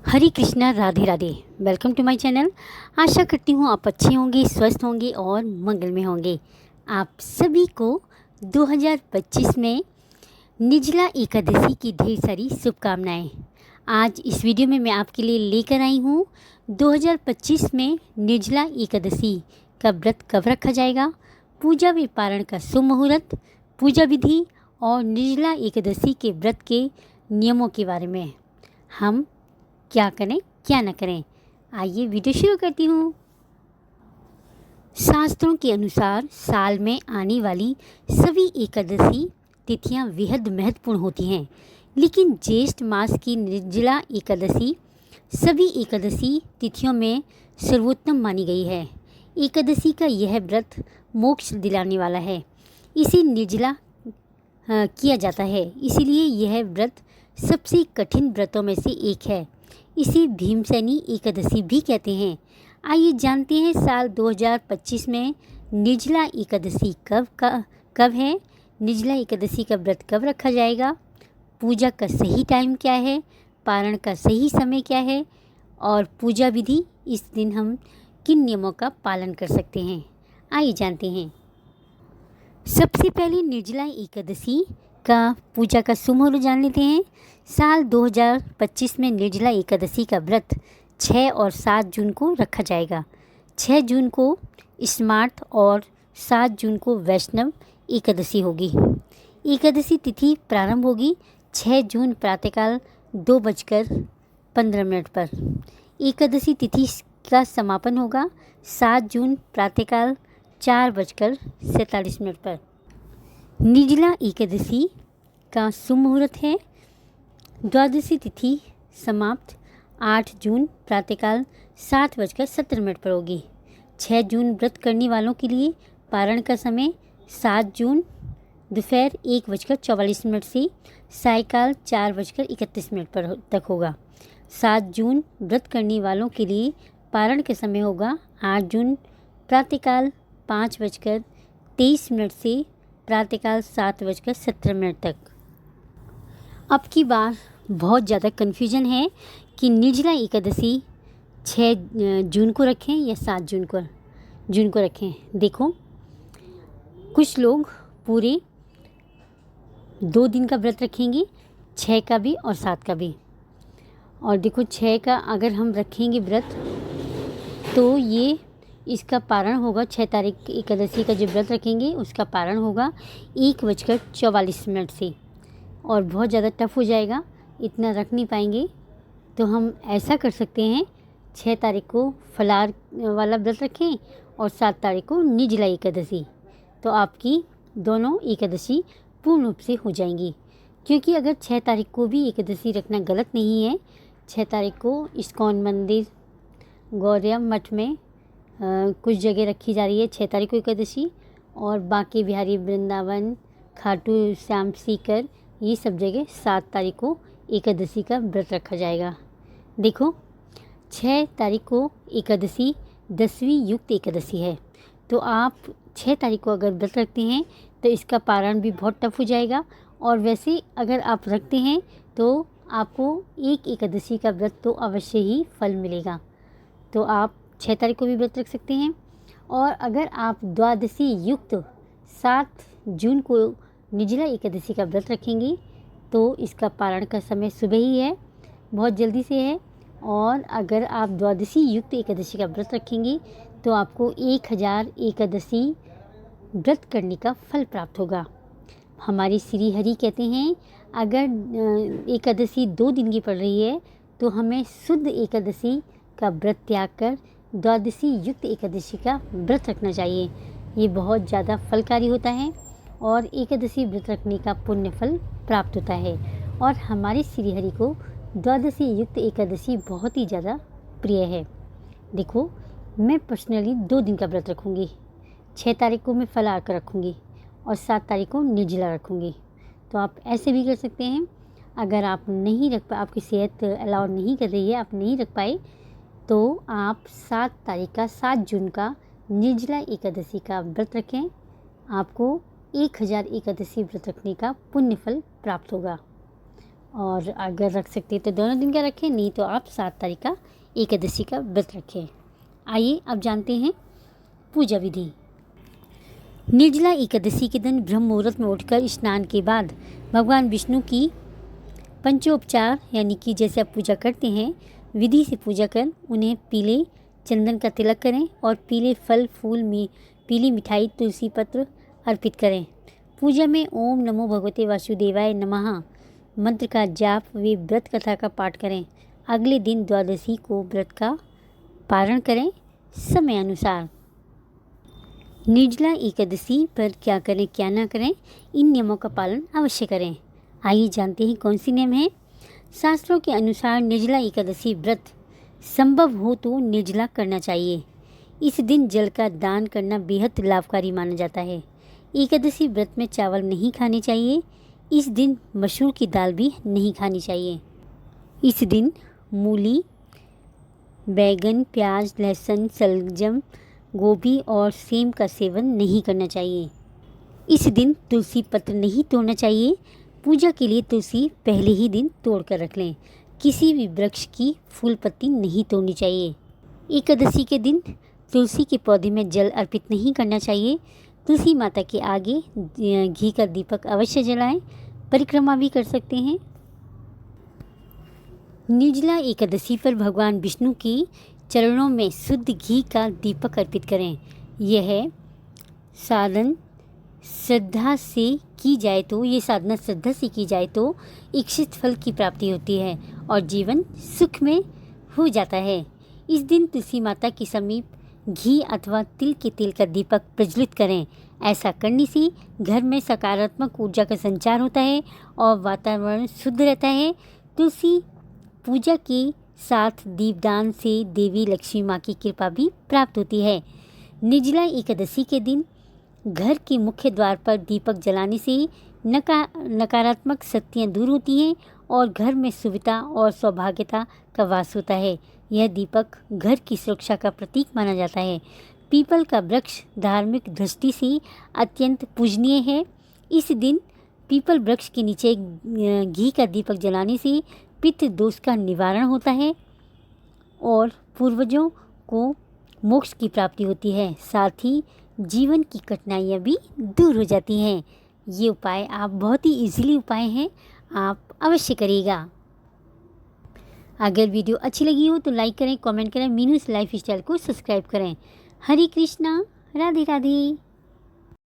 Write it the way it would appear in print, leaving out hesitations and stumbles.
Hare Krishna, Radhe Radhe. Welcome to my channel. आशा करती हूँ आप अच्छे होंगे, स्वस्थ होंगे और मंगल में होंगे। आप सभी को 2025 में निर्जला एकादशी की ढेर सारी शुभकामनाएं। आज इस वीडियो में मैं आपके लिए लेकर आई हूँ 2025 में निर्जला एकादशी का व्रत कब रखा जाएगा, पूजा व पारण का शुभ मुहूर्त, पूजा विधि और निर्जला एकादशी के व्रत के नियमों के बारे में हम क्या करें क्या न करें। आइए वीडियो शुरू करती हूँ। शास्त्रों के अनुसार साल में आने वाली सभी एकादशी तिथियां बेहद महत्वपूर्ण होती हैं, लेकिन ज्येष्ठ मास की निर्जला एकादशी सभी एकादशी तिथियों में सर्वोत्तम मानी गई है। एकादशी का यह व्रत मोक्ष दिलाने वाला है। इसे निर्जला किया जाता है, इसीलिए यह व्रत सबसे कठिन व्रतों में से एक है। इसे भीमसेनी एकादशी भी कहते हैं। आइए जानते हैं साल 2025 में निर्जला एकादशी कब है, निर्जला एकादशी का व्रत कब रखा जाएगा, पूजा का सही टाइम क्या है, पारण का सही समय क्या है और पूजा विधि इस दिन हम किन नियमों का पालन कर सकते हैं। आइए जानते हैं। सबसे पहले निर्जला एकादशी का पूजा का शुभ मुहूर्त जान लेते हैं। साल 2025 में निर्जला एकादशी का व्रत 6 और 7 जून को रखा जाएगा। 6 जून को स्मार्त और 7 जून को वैष्णव एकादशी होगी। एकादशी तिथि प्रारंभ होगी 6 जून प्रातःकाल 2:15 पर। एकादशी तिथि का समापन होगा 7 जून प्रातःकाल 4:47 पर। निर्जला एकादशी का शुभ मुहूर्त है। द्वादशी तिथि समाप्त 8 जून प्रातःकाल 7:17 पर होगी। 6 जून व्रत करने वालों के लिए पारण का समय 7 जून दोपहर 1:44 से सायकाल 4:31 पर तक होगा। 7 जून व्रत करने वालों के लिए पारण का समय होगा 8 जून प्रातःकाल 5:23 से प्रातःकाल 7:17 तक। अब की बार बहुत ज़्यादा कन्फ्यूजन है कि निर्जला एकादशी 6 जून को रखें या 7 जून को रखें। देखो, कुछ लोग पूरे 2 दिन का व्रत रखेंगे, 6 का भी और 7 का भी। और देखो, 6 का अगर हम रखेंगे व्रत तो ये इसका पारण होगा 6 तारीख एकादशी का जो व्रत रखेंगे उसका पारण होगा 1:44 से, और बहुत ज़्यादा टफ हो जाएगा, इतना रख नहीं पाएंगे। तो हम ऐसा कर सकते हैं, 6 तारीख को फलाहार वाला व्रत रखें और 7 तारीख को निर्जला एकादशी। तो आपकी दोनों एकादशी पूर्ण रूप से हो जाएंगी। क्योंकि अगर 6 तारीख को भी एकादशी रखना गलत नहीं है। 6 तारीख को इस्कॉन मंदिर, गौरिया मठ में कुछ जगह रखी जा रही है 6 तारीख को एकादशी, और बांके बिहारी वृंदावन, खाटू श्याम सीकर, ये सब जगह 7 तारीख को एकादशी का व्रत रखा जाएगा। देखो, 6 तारीख को एकादशी 10वीं युक्त एकादशी है। तो आप 6 तारीख को अगर व्रत रखते हैं तो इसका पारण भी बहुत टफ हो जाएगा। और वैसे अगर आप रखते हैं तो आपको एक एकादशी का व्रत तो अवश्य ही फल मिलेगा। तो आप 6 तारीख को भी व्रत रख सकते हैं। और अगर आप द्वादशी युक्त 7 जून को निर्जला एकादशी का व्रत रखेंगे तो इसका पारण का समय सुबह ही है, बहुत जल्दी से है। और अगर आप द्वादशी युक्त एकादशी का व्रत रखेंगे तो आपको 1000 एकादशी व्रत करने का फल प्राप्त होगा। हमारी श्री हरि कहते हैं, अगर एकादशी 2 दिन की पड़ रही है तो हमें शुद्ध एकादशी का व्रत त्याग कर द्वादशी युक्त एकादशी का व्रत रखना चाहिए। ये बहुत ज़्यादा फलकारी होता है और एकादशी व्रत रखने का पुण्य फल प्राप्त होता है। और हमारे श्री हरि को द्वादशी युक्त एकादशी बहुत ही ज़्यादा प्रिय है। देखो, मैं पर्सनली 2 दिन का व्रत रखूँगी। 6 तारीख को मैं फलाहार का रखूँगी और 7 तारीख को निर्जला रखूँगी। तो आप ऐसे भी कर सकते हैं। अगर आप नहीं रख पाए, आपकी सेहत अलाउ नहीं कर रही है, आप नहीं रख पाए, तो आप 7 जून का निर्जला एकादशी का व्रत रखें। आपको 1000 एकादशी व्रत रखने का पुण्य फल प्राप्त होगा। और अगर रख सकते तो दोनों दिन का रखें, नहीं तो आप 7 तारीख का एकादशी का व्रत रखें। आइए अब जानते हैं पूजा विधि। निर्जला एकादशी के दिन ब्रह्म मुहूर्त में उठकर स्नान के बाद भगवान विष्णु की पंचोपचार यानी कि जैसे आप पूजा करते हैं विधि से पूजा कर उन्हें पीले चंदन का तिलक करें और पीले फल फूल में पीली मिठाई तुलसी पत्र अर्पित करें। पूजा में ओम नमो भगवते वासुदेवाय नमः मंत्र का जाप व व्रत कथा का पाठ करें। अगले दिन द्वादशी को व्रत का पारण करें समय अनुसार। निर्जला एकादशी पर क्या करें क्या ना करें, इन नियमों का पालन अवश्य करें। आइए जानते हैं कौन सी नियम है। शास्त्रों के अनुसार निर्जला एकादशी व्रत संभव हो तो निर्जला करना चाहिए। इस दिन जल का दान करना बेहद लाभकारी माना जाता है। एकादशी व्रत में चावल नहीं खाने चाहिए। इस दिन मसूर की दाल भी नहीं खानी चाहिए। इस दिन मूली, बैगन, प्याज, लहसुन, शलजम, गोभी और सेम का सेवन नहीं करना चाहिए। इस दिन तुलसी पत्र नहीं तोड़ना चाहिए। पूजा के लिए तुलसी पहले ही दिन तोड़ कर रख लें। किसी भी वृक्ष की फूल पत्ती नहीं तोड़नी चाहिए। एकादशी के दिन तुलसी के पौधे में जल अर्पित नहीं करना चाहिए। तुलसी माता के आगे घी का दीपक अवश्य जलाएं। परिक्रमा भी कर सकते हैं। निर्जला एकादशी पर भगवान विष्णु के चरणों में शुद्ध घी का दीपक अर्पित करें। यह साधन श्रद्धा से की जाए तो ये साधना श्रद्धा से की जाए तो इच्छित फल की प्राप्ति होती है और जीवन सुख में हो जाता है। इस दिन तुलसी माता के समीप घी अथवा तिल के तेल का दीपक प्रज्वलित करें। ऐसा करने से घर में सकारात्मक ऊर्जा का संचार होता है और वातावरण शुद्ध रहता है। तुलसी पूजा के साथ दीपदान से देवी लक्ष्मी माँ की कृपा भी प्राप्त होती है। निर्जला एकादशी के दिन घर के मुख्य द्वार पर दीपक जलाने से नकारात्मक शक्तियाँ दूर होती हैं और घर में सुविधा और सौभाग्यता का वास होता है। यह दीपक घर की सुरक्षा का प्रतीक माना जाता है। पीपल का वृक्ष धार्मिक दृष्टि से अत्यंत पूजनीय है। इस दिन पीपल वृक्ष के नीचे घी का दीपक जलाने से पित्त दोष का निवारण होता है और पूर्वजों को मोक्ष की प्राप्ति होती है। साथ ही जीवन की कठिनाइयाँ भी दूर हो जाती हैं। ये उपाय आप बहुत ही इजीली उपाय हैं, आप अवश्य करिएगा। अगर वीडियो अच्छी लगी हो तो लाइक करें, कमेंट करें, मीनूस लाइफ स्टाइल को सब्सक्राइब करें। हरे कृष्णा, राधे राधे।